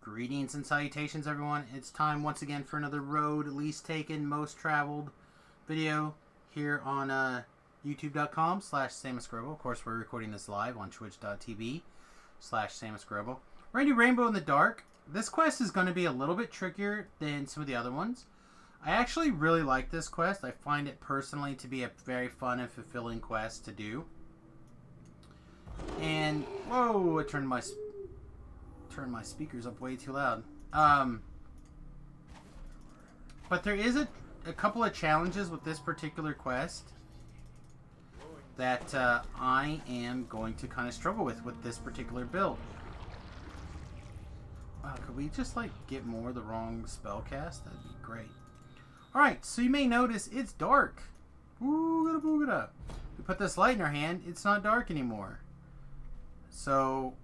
Greetings and salutations, everyone. It's time once again for another road least taken, most traveled video here on youtube.com/SamusGrobel. Of course, we're recording this live on twitch.tv/SamusGrobel. We're going to do Rainbow in the Dark. This quest is going to be a little bit trickier than some of the other ones. I actually really like this quest. I find it personally to be a very fun and fulfilling quest to do. And, whoa, I turned my speakers up way too loud. But there is a couple of challenges with this particular quest that I am going to kind of struggle with this particular build. Wow, could we just like get more of the wrong spell cast? That'd be great. Alright, so you may notice it's dark. Boogada boogada. We put this light in our hand, it's not dark anymore. So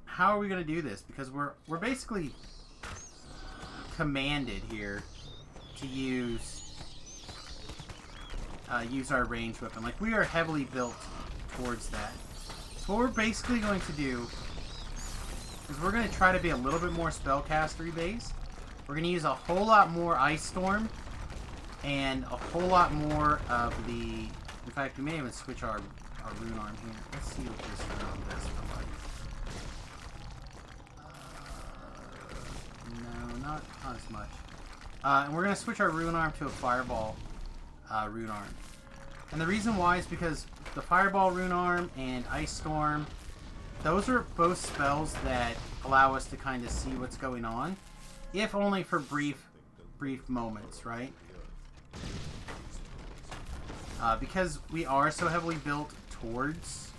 how are we going to do this? Because we're basically commanded here to use our ranged weapon. Like, we are heavily built towards that. So what we're basically going to do is we're going to try to be a little bit more spellcastery based. We're going to use a whole lot more Ice Storm and a whole lot more of the... In fact, we may even switch our rune arm here. Let's see what this does for like. Not as much. And we're going to switch our rune arm to a fireball rune arm. And the reason why is because the fireball rune arm and Ice Storm, those are both spells that allow us to kind of see what's going on, if only for brief moments, right? Because we are so heavily built towards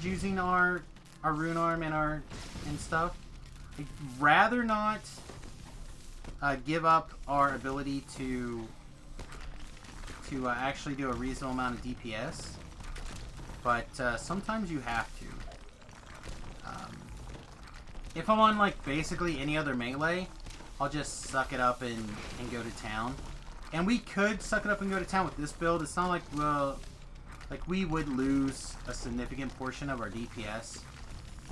using our rune arm and stuff. I'd rather not give up our ability to actually do a reasonable amount of DPS, but sometimes you have to. If I'm on like basically any other melee, I'll just suck it up and go to town. And we could suck it up and go to town with this build. It's not like we would lose a significant portion of our DPS.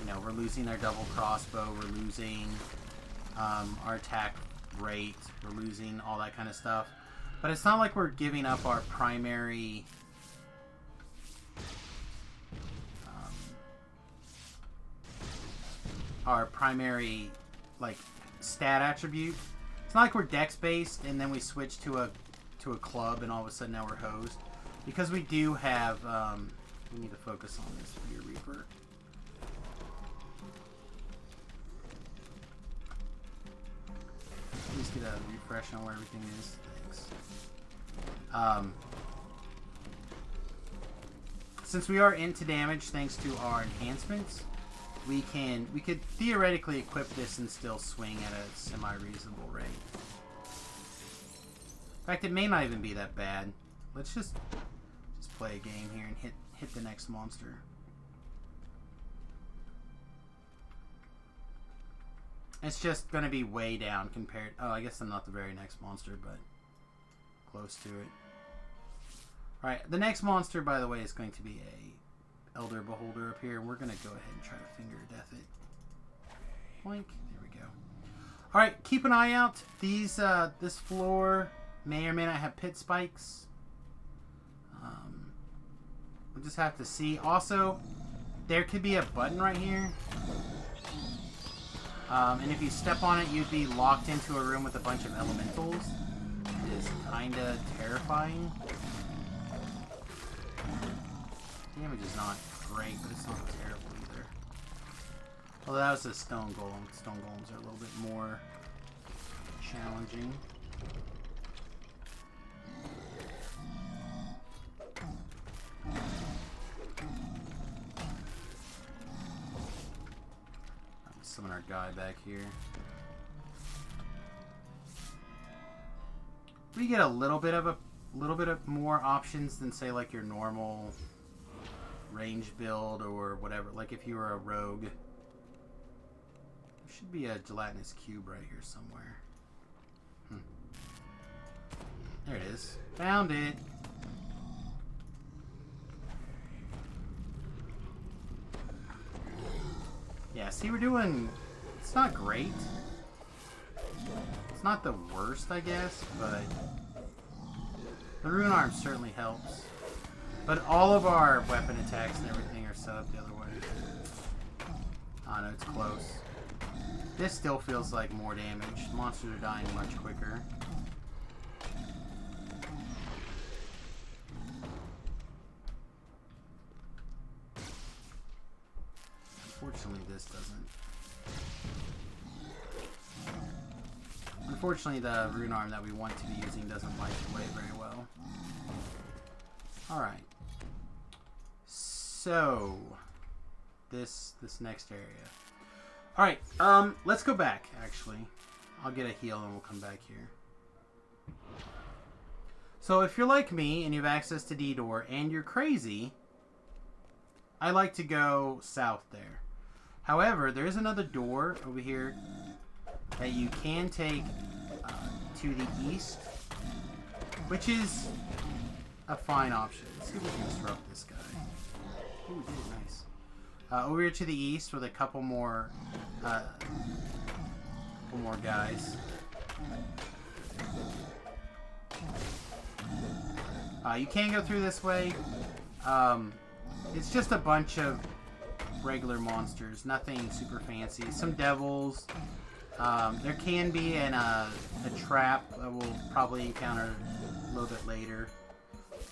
You know, we're losing our double crossbow, we're losing our attack rate, we're losing all that kind of stuff. But it's not like we're giving up our primary like stat attribute. It's not like we're dex based and then we switch to a club and all of a sudden now we're hosed. Because we do have, we need to focus on this for your Reaper. Let's get a refresh on where everything is. Thanks. Since we are into damage thanks to our enhancements, we could theoretically equip this and still swing at a semi-reasonable rate. In fact, it may not even be that bad. Let's just play a game here and hit the next monster. It's just going to be way down compared... Oh, I guess I'm not the very next monster, but close to it. Alright, the next monster, by the way, is going to be a Elder Beholder up here. We're going to go ahead and try to finger death it. Boink. There we go. Alright, keep an eye out. These, this floor may or may not have pit spikes. We'll just have to see. Also, there could be a button right here. And if you step on it, you'd be locked into a room with a bunch of elementals. It is kinda terrifying. Damage is not great, but it's not terrible either. Although that was a stone golem. Stone golems are a little bit more challenging. Summon our guy back here. We get a little bit of more options than say like your normal range build or whatever. Like if you were a rogue, there should be a gelatinous cube right here somewhere. There it is. Found it. see, we're doing... It's not great. It's not the worst, I guess, but... The rune arm certainly helps. But all of our weapon attacks and everything are set up the other way. Oh no, it's close. This still feels like more damage. Monsters are dying much quicker. Unfortunately, this doesn't. Unfortunately, the rune arm that we want to be using doesn't light the way very well. Alright. So, this next area. Alright, let's go back, actually. I'll get a heal and we'll come back here. So, if you're like me and you have access to D-Door and you're crazy, I like to go south there. However, there is another door over here that you can take to the east, which is a fine option. Let's see if we can disrupt this guy. Ooh, we did it nice. Over here to the east with a couple more guys. You can go through this way. It's just a bunch of regular monsters, nothing super fancy. Some devils. There can be a trap that we'll probably encounter a little bit later.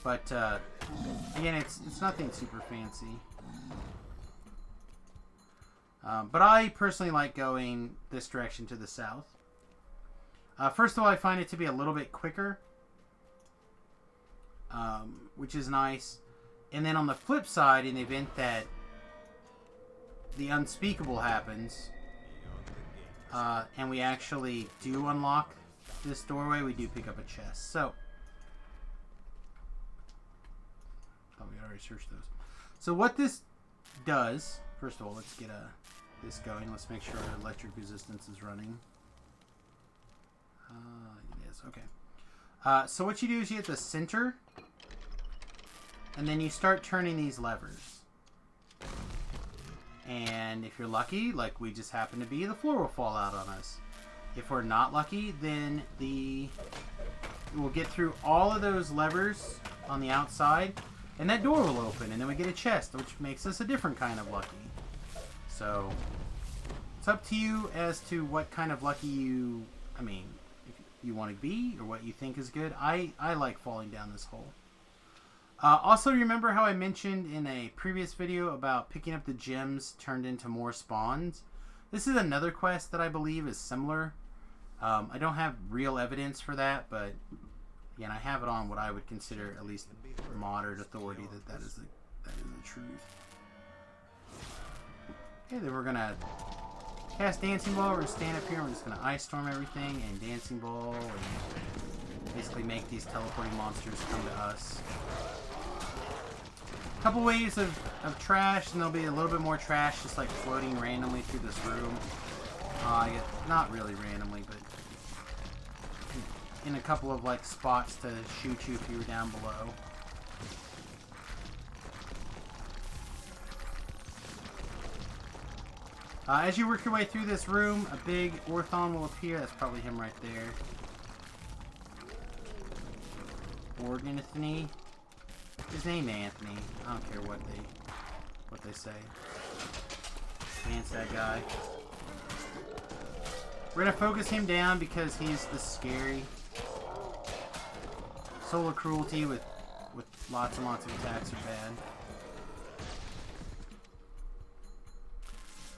But again, it's nothing super fancy. But I personally like going this direction to the south. First of all, I find it to be a little bit quicker, which is nice. And then on the flip side, in the event that the unspeakable happens, and we actually do unlock this doorway, we do pick up a chest. So, thought we already searched those. So what this does, first of all, let's get this going. Let's make sure our electric resistance is running. It is, okay. So what you do is you hit the center, and then you start turning these levers. And if you're lucky, like we just happen to be, the floor will fall out on us. If we're not lucky, then we'll get through all of those levers on the outside, and that door will open, and then we get a chest, which makes us a different kind of lucky. So, it's up to you as to what kind of lucky you want to be, or what you think is good. I like falling down this hole. Also, remember how I mentioned in a previous video about picking up the gems turned into more spawns? This is another quest that I believe is similar. I don't have real evidence for that, but again, I have it on what I would consider at least moderate authority that is the truth. Okay, then we're gonna cast Dancing Ball. We're gonna stand up here. We're just gonna Ice Storm everything and Dancing Ball, and basically make these teleporting monsters come to us. Couple waves of trash, and there'll be a little bit more trash just like floating randomly through this room. Not really randomly, but in a couple of like spots to shoot you if you were down below. As you work your way through this room, a big Orthon will appear. That's probably him right there. Organ Anthony. His name Anthony. I don't care what they say. Dance that guy. We're gonna focus him down because he's the scary. Solar cruelty with lots and lots of attacks are bad.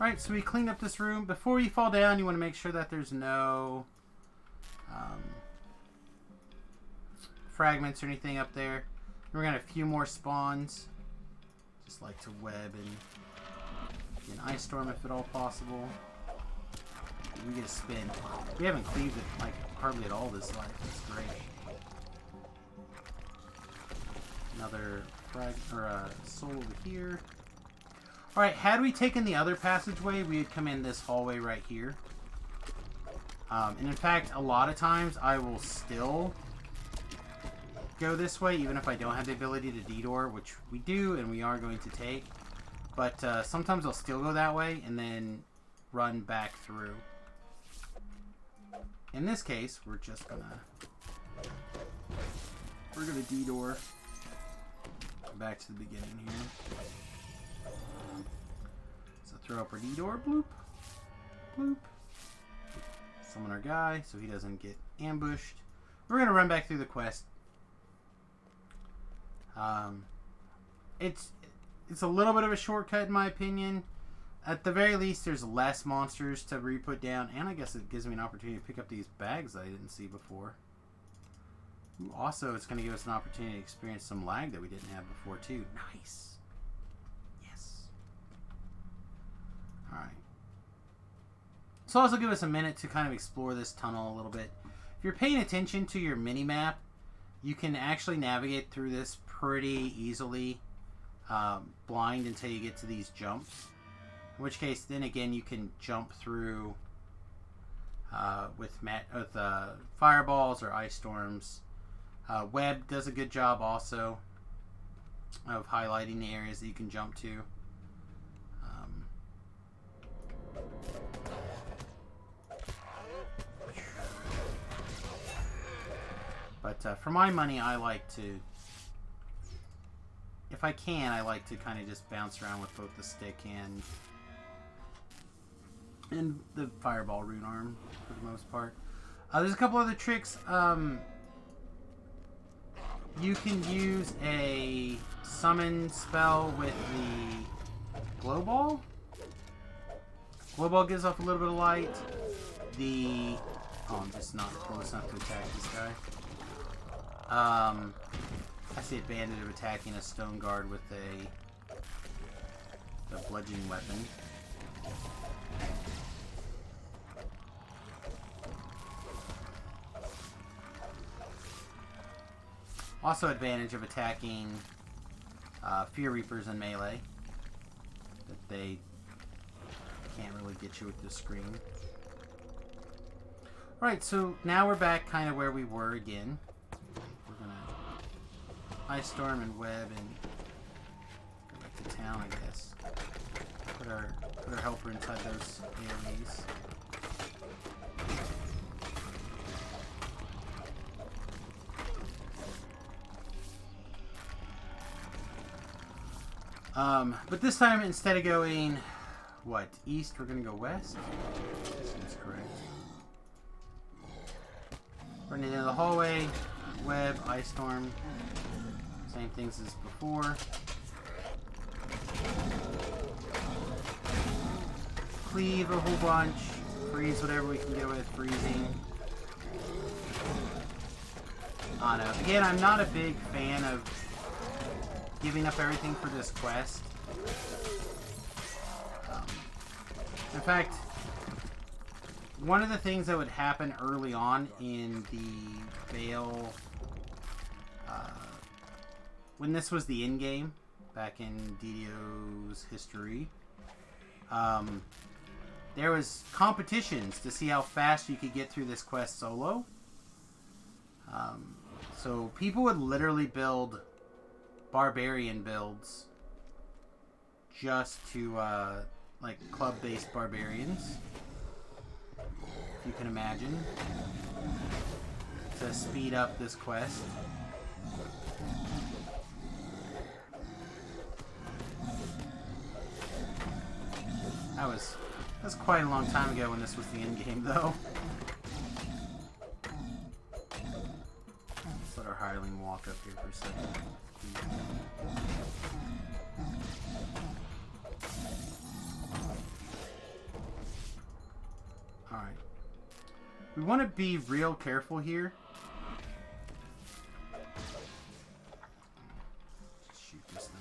Alright, so we cleaned up this room. Before you fall down, you want to make sure that there's no fragments or anything up there. We're going to have a few more spawns. Just like to web and Ice Storm if at all possible. We get a spin. We haven't cleaved it like hardly at all this life. That's great. Another soul over here. Alright, had we taken the other passageway, we would come in this hallway right here. And in fact, a lot of times I will still go this way, even if I don't have the ability to D-Door, which we do and we are going to take. But sometimes I'll still go that way, and then run back through. In this case, we're gonna detour back to the beginning here. So throw up our detour, bloop, bloop. Summon our guy so he doesn't get ambushed. We're gonna run back through the quest. It's a little bit of a shortcut in my opinion. At the very least, there's less monsters to re-put down, and I guess it gives me an opportunity to pick up these bags that I didn't see before. Ooh, also, it's going to give us an opportunity to experience some lag that we didn't have before, too. Nice. Yes. Alright. So also give us a minute to kind of explore this tunnel a little bit. If you're paying attention to your mini-map, you can actually navigate through this pretty easily, blind until you get to these jumps. In which case, then again, you can jump through with fireballs or ice storms. Web does a good job also of highlighting the areas that you can jump to. But for my money, I like to, if I can, I like to kind of just bounce around with both the stick and the fireball rune arm for the most part. There's a couple other tricks. You can use a summon spell with the glow ball. Glow ball gives off a little bit of light. I'm just not close enough to attack this guy. That's the advantage of attacking a stone guard with a bludgeoning weapon. Also advantage of attacking Fear Reapers in melee. That they can't really get you with the screen. Right, so now we're back kind of where we were again. We're gonna Ice Storm and Web and go back to town, I guess. Put our helper inside those AoEs. But this time, instead of going, east, we're going to go west? This seems correct. Running into the hallway, Web, Ice Storm, same things as before. Cleave a whole bunch, freeze whatever we can get away with freezing. I don't know. Again, I'm not a big fan of giving up everything for this quest. In fact, one of the things that would happen early on in the Vale, when this was the end game, back in DDO's history, there was competitions to see how fast you could get through this quest solo. So people would literally build barbarian builds just to like club-based barbarians, if you can imagine, to speed up this quest. That's quite a long time ago when this was the end game, though. Let's let our hireling walk up here for a second. Alright. We want to be real careful here. Just shoot this thing.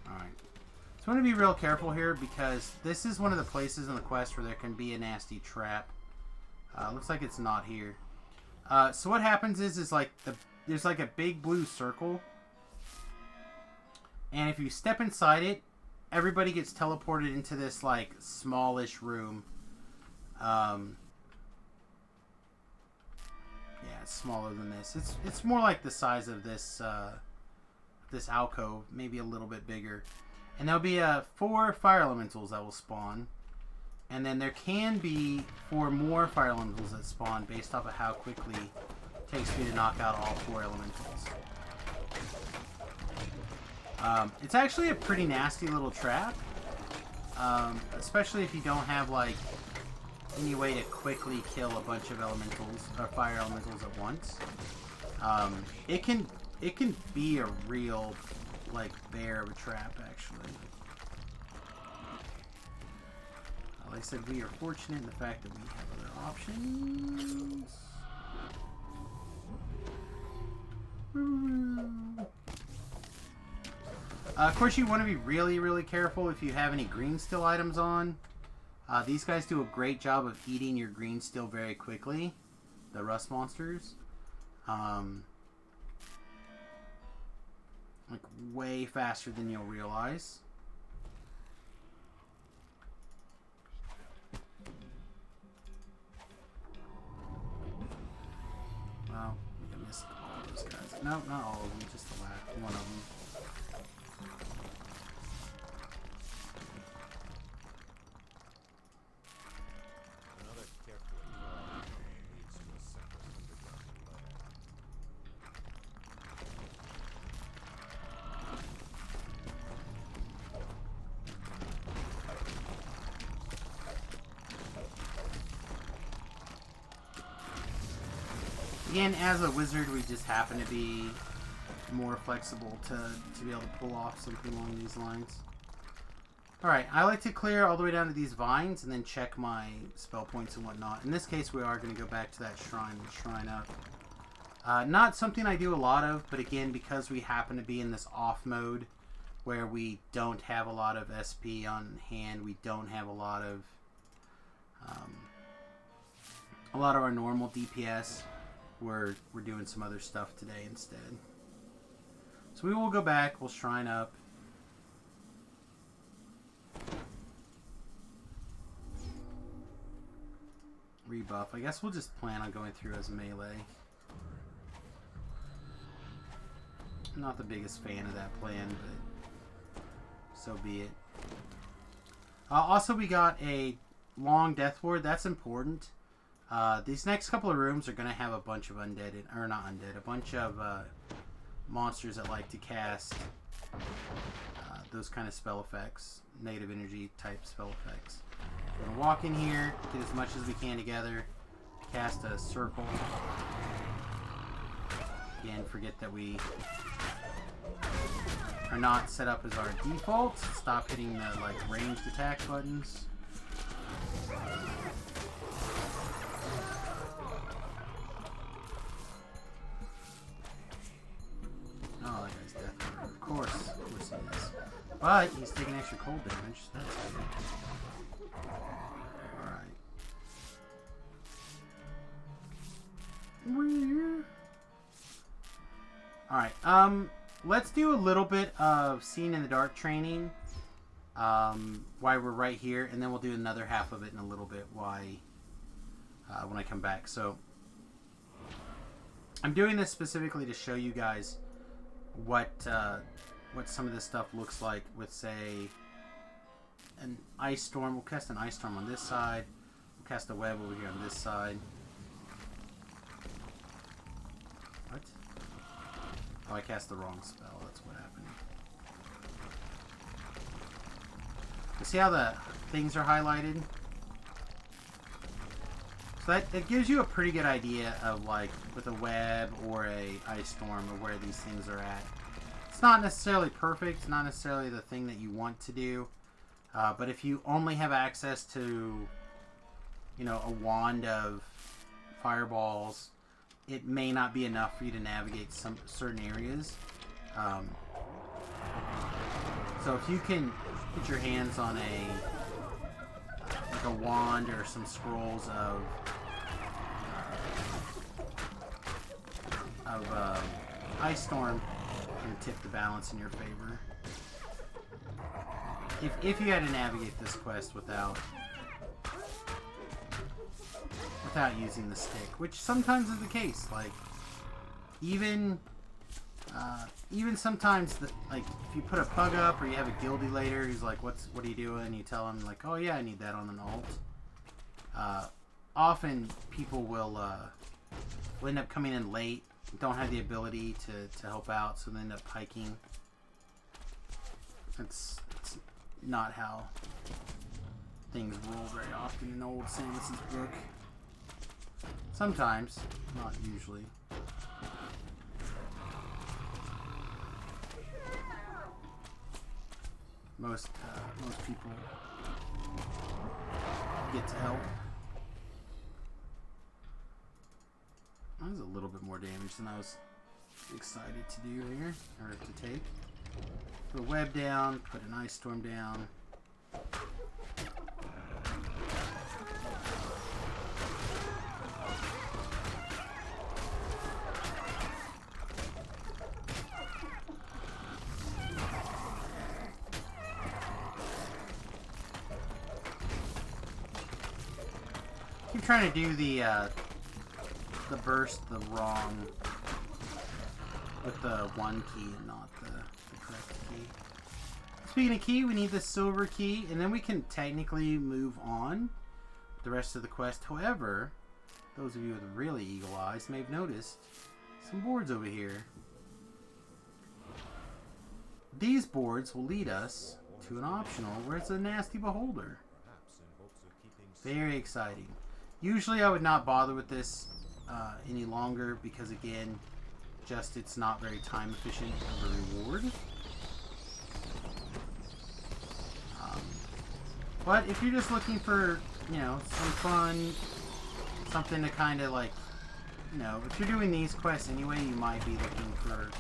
Alright. So I want to be real careful here because this is one of the places in the quest where there can be a nasty trap. Looks like it's not here. So what happens is like there's like a big blue circle. And if you step inside it, everybody gets teleported into this like smallish room. Yeah, it's smaller than this. It's more like the size of this this alcove, maybe a little bit bigger. And there'll be 4 fire elementals that will spawn. And then there can be 4 more fire elementals that spawn based off of how quickly it takes me to knock out all 4 elementals. It's actually a pretty nasty little trap. Especially if you don't have like any way to quickly kill a bunch of elementals or fire elementals at once. It can be a real like bear of a trap actually. Like I said, we are fortunate in the fact that we have other options. Of course, you want to be really, really careful if you have any green steel items on. These guys do a great job of eating your green steel very quickly. The rust monsters. Like way faster than you'll realize. Well, we missed all those guys. No, not all of them, just the last one of them. Again, as a wizard, we just happen to be more flexible to be able to pull off something along these lines. Alright, I like to clear all the way down to these vines and then check my spell points and whatnot. In this case, we are going to go back to that shrine and shrine up. Not something I do a lot of, but again, because we happen to be in this off mode where we don't have a lot of SP on hand, we don't have a lot of our normal DPS. We're doing some other stuff today instead. So we will go back, we'll shrine up. Rebuff. I guess we'll just plan on going through as melee. I'm not the biggest fan of that plan, but so be it. Also, we got a long death ward. That's important. These next couple of rooms are going to have a bunch of undead, or not undead, a bunch of monsters that like to cast those kind of spell effects, negative energy type spell effects. We're going to walk in here, get as much as we can together, cast a circle. Again, forget that we are not set up as our default. Stop hitting the like ranged attack buttons. Oh, that guy's death. Of course he is. But he's taking extra cold damage. That's good. Alright. Alright, let's do a little bit of Seeing in the Dark training while we're right here, and then we'll do another half of it in a little bit when I come back. So, I'm doing this specifically to show you guys what some of this stuff looks like with, say, an ice storm. We'll cast an ice storm on this side. We'll cast a web over here on this side. What? Oh, I cast the wrong spell. That's what happened. You see how the things are highlighted? So that gives you a pretty good idea of, like, with a web or a ice storm or where these things are at. It's not necessarily perfect. It's not necessarily the thing that you want to do. But if you only have access to, you know, a wand of fireballs, it may not be enough for you to navigate some certain areas. So if you can put your hands on like a wand or some scrolls of ice storm, can tip the balance in your favor. If you had to navigate this quest without without using the stick, which sometimes is the case. Like, even sometimes, like, if you put a pug up or you have a guildy later who's like, what are you doing? You tell them, like, oh yeah, I need that on an alt. Often people will end up coming in late, don't have the ability to help out, so they end up hiking. It's not how things roll very often in old Samius' book. Sometimes, not usually. Most people get to help. That was a little bit more damage than I was excited to do here, or to take. Put a web down, put an ice storm down. Keep trying to do the burst the wrong with the one key and not the correct key. Speaking of key, we need the silver key, and then we can technically move on the rest of the quest. However, those of you with really eagle eyes may have noticed some boards over here. These boards will lead us to an optional where it's a nasty beholder. Very exciting. Usually I would not bother with this any longer because, again, just it's not very time efficient of a reward. But if you're just looking for, you know, some fun, something to kind of like, you know, if you're doing these quests anyway, you might be looking for,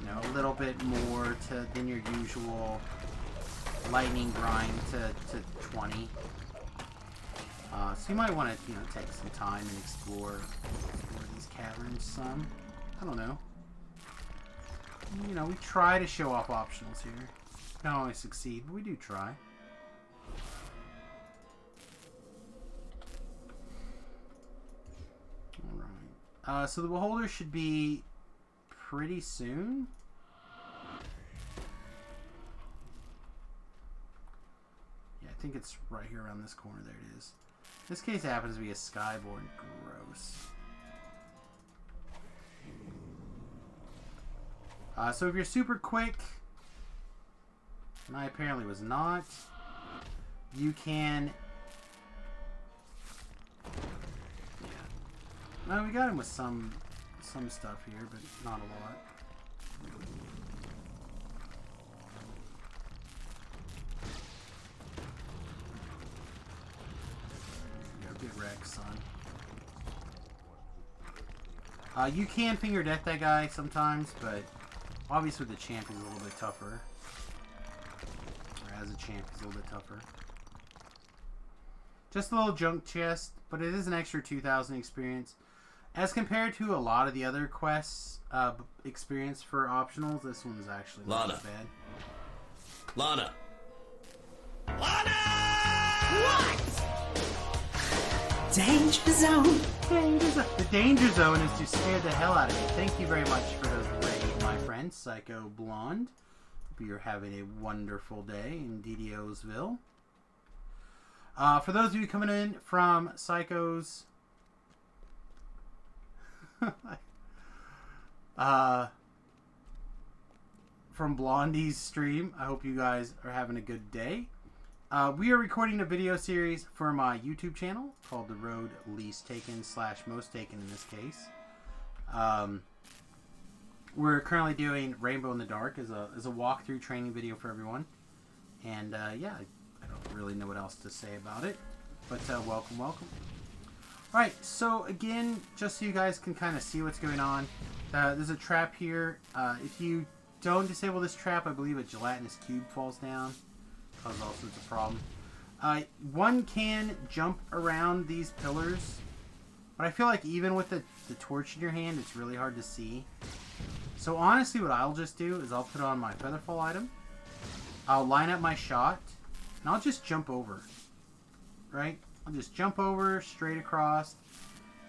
you know, a little bit more than your usual lightning grind to 20. So you might want to, you know, take some time and explore these caverns some. I don't know. You know, we try to show off optionals here. Don't always succeed, but we do try. Alright. So the beholder should be pretty soon. Yeah, I think it's right here around this corner. There it is. This case happens to be a Skyborn. Gross. So if you're super quick, and I apparently was not, you can... Yeah. No, we got him with some stuff here, but not a lot. Get wrecked, son. You can finger death that guy sometimes, but obviously the champ is a little bit tougher. Or as a champ, he's a little bit tougher. Just a little junk chest, but it is an extra 2,000 experience. As compared to a lot of the other quests experience for optionals, this one's actually not that bad. Lana! What? Danger zone. The danger zone is to scare the hell out of me. Thank you very much for those raid, my friend, Psycho Blonde. Hope you're having a wonderful day in DDOsville. For those of you coming in from Psycho's from Blondie's stream, I hope you guys are having a good day. We are recording a video series for my YouTube channel called The Road Least Taken / Most Taken in this case. We're currently doing Rainbow in the Dark as a walkthrough training video for everyone. And yeah, I don't really know what else to say about it. But welcome, welcome. Alright, so again, just so you guys can kind of see what's going on, there's a trap here. If you don't disable this trap, I believe a gelatinous cube falls down. Causes all sorts of problems. One can jump around these pillars, but I feel like even with the torch in your hand, it's really hard to see. So honestly, what I'll just do is I'll put on my Featherfall item, I'll line up my shot, and I'll just jump over. Right? I'll just jump over straight across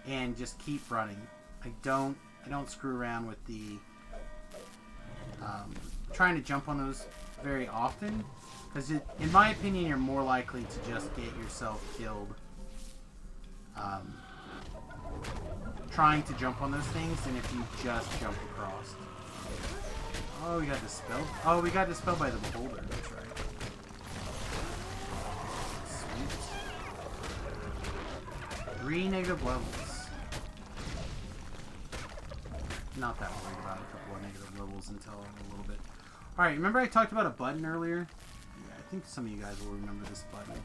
and just keep running. I don't screw around with the trying to jump on those very often, because in my opinion you're more likely to just get yourself killed trying to jump on those things than if you just jump across. Oh, we got dispelled. Oh, we got dispelled by the beholder. That's right. Sweet. 3 negative levels. Not that worried about a couple of negative levels until a little bit. Alright, remember I talked about a button earlier? Yeah, I think some of you guys will remember this button.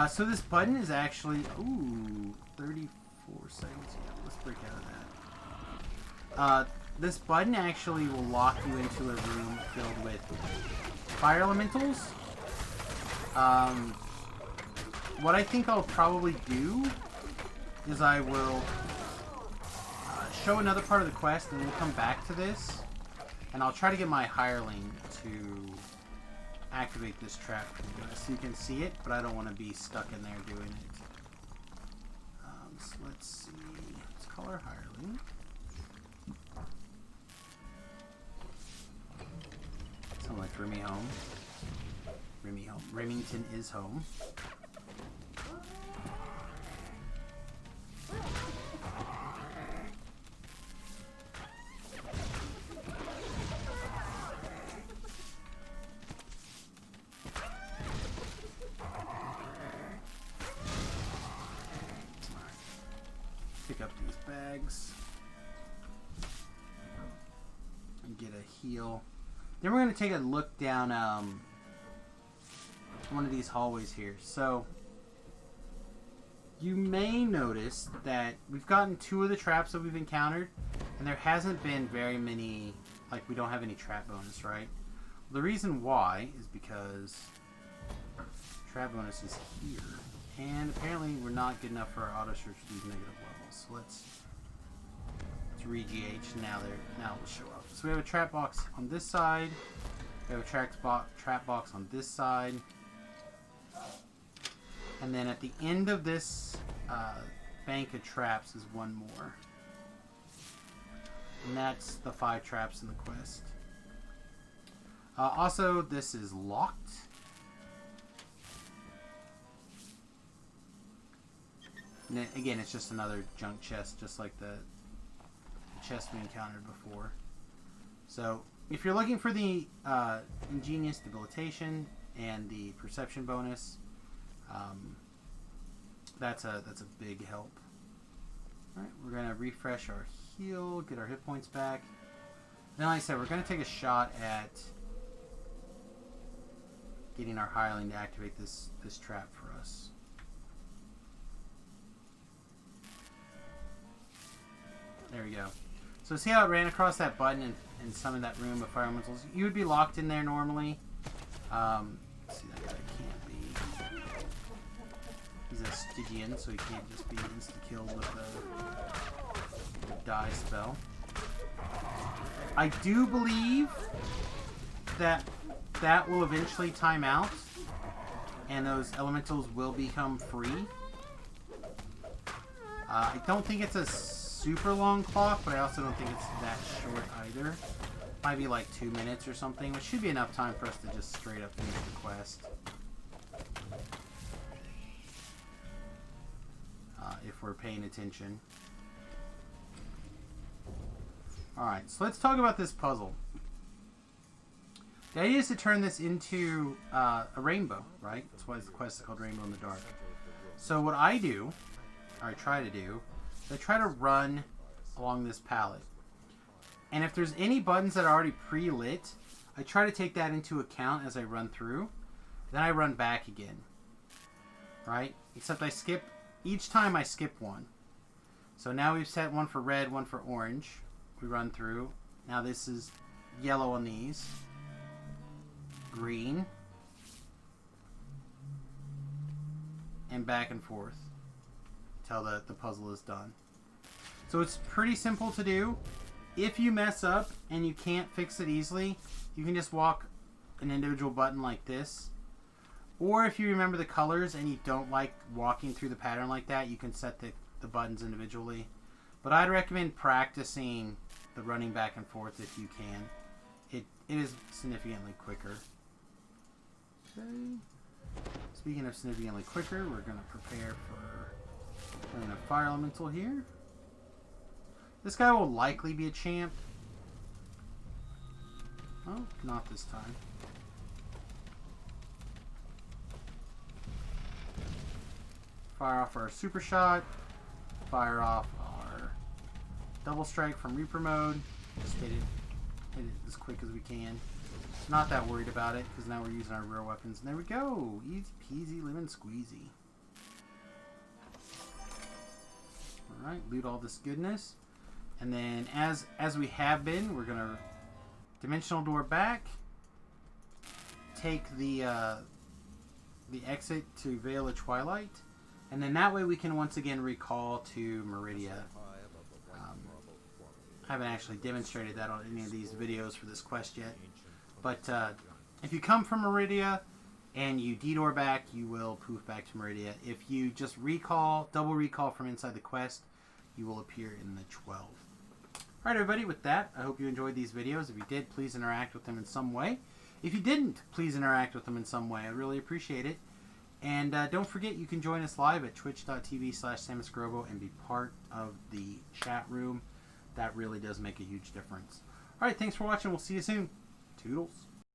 So this button is actually... Ooh, 34 seconds. Yeah, let's break out of that. This button actually will lock you into a room filled with fire elementals. What I think I'll probably do is I will show another part of the quest and then come back to this, and I'll try to get my hireling to activate this trap so you can see it, but I don't want to be stuck in there doing it. So let's see. Let's call our hireling. Sound like Remy home. Remy home. Remington is home. Pick up these bags and get a heal. Then we're going to take a look down one of these hallways here. So you may notice that we've gotten 2 of the traps that we've encountered, and there hasn't been very many, like we don't have any trap bonus, right? The reason why is because trap bonus is here, and apparently we're not good enough for our auto search for these negative levels. So let's re-GH, now it'll show up. So we have a trap box on this side, we have a trap box on this side, and then at the end of this bank of traps is one more. And that's the 5 traps in the quest. Also, this is locked. And then, again, it's just another junk chest, just like the chest we encountered before. So, if you're looking for the ingenious debilitation and the perception bonus, that's a big help. Alright, we're going to refresh our heal, get our hit points back. Then, like I said, we're going to take a shot at getting our hireling to activate this trap for us. There we go. So see how it ran across that button and summoned that room of fire elementals? You would be locked in there normally. Let's see, that guy can't be. He's a Stygian, so he can't just be insta-killed with a die spell. I do believe that will eventually time out, and those elementals will become free. I don't think it's a super long clock, but I also don't think it's that short either. Might be like 2 minutes or something, which should be enough time for us to just straight up finish the quest. If we're paying attention. Alright, so let's talk about this puzzle. The idea is to turn this into a rainbow, right? That's why the quest is called Rainbow in the Dark. So what I do, or I try to do, is I try to run along this palette. And if there's any buttons that are already pre-lit, I try to take that into account as I run through. Then I run back again. Right? Except I skip, each time I skip one. So now we've set one for red, one for orange. We run through. Now this is yellow on these. Green. And back and forth until the puzzle is done. So it's pretty simple to do. If you mess up and you can't fix it easily, you can just walk an individual button like this. Or if you remember the colors and you don't like walking through the pattern like that, you can set the buttons individually. But I'd recommend practicing the running back and forth if you can. It is significantly quicker. Okay. Speaking of significantly quicker, we're going to prepare for playing a fire elemental here. This guy will likely be a champ. Oh, not this time. Fire off our super shot. Fire off our double strike from Reaper mode. Just hit it as quick as we can. Not that worried about it because now we're using our real weapons. And there we go. Easy peasy lemon squeezy. Alright, loot all this goodness. And then as we have been, we're going to dimensional door back. Take the exit to Veil of Twilight. And then that way we can once again recall to Meridia. I haven't actually demonstrated that on any of these videos for this quest yet. But if you come from Meridia and you detour back, you will poof back to Meridia. If you just recall, double recall from inside the quest, you will appear in the 12. Alright everybody, with that, I hope you enjoyed these videos. If you did, please interact with them in some way. If you didn't, please interact with them in some way. I really appreciate it. And don't forget, you can join us live at twitch.tv/SamusGrobo and be part of the chat room. That really does make a huge difference. Alright, thanks for watching. We'll see you soon. Toodles.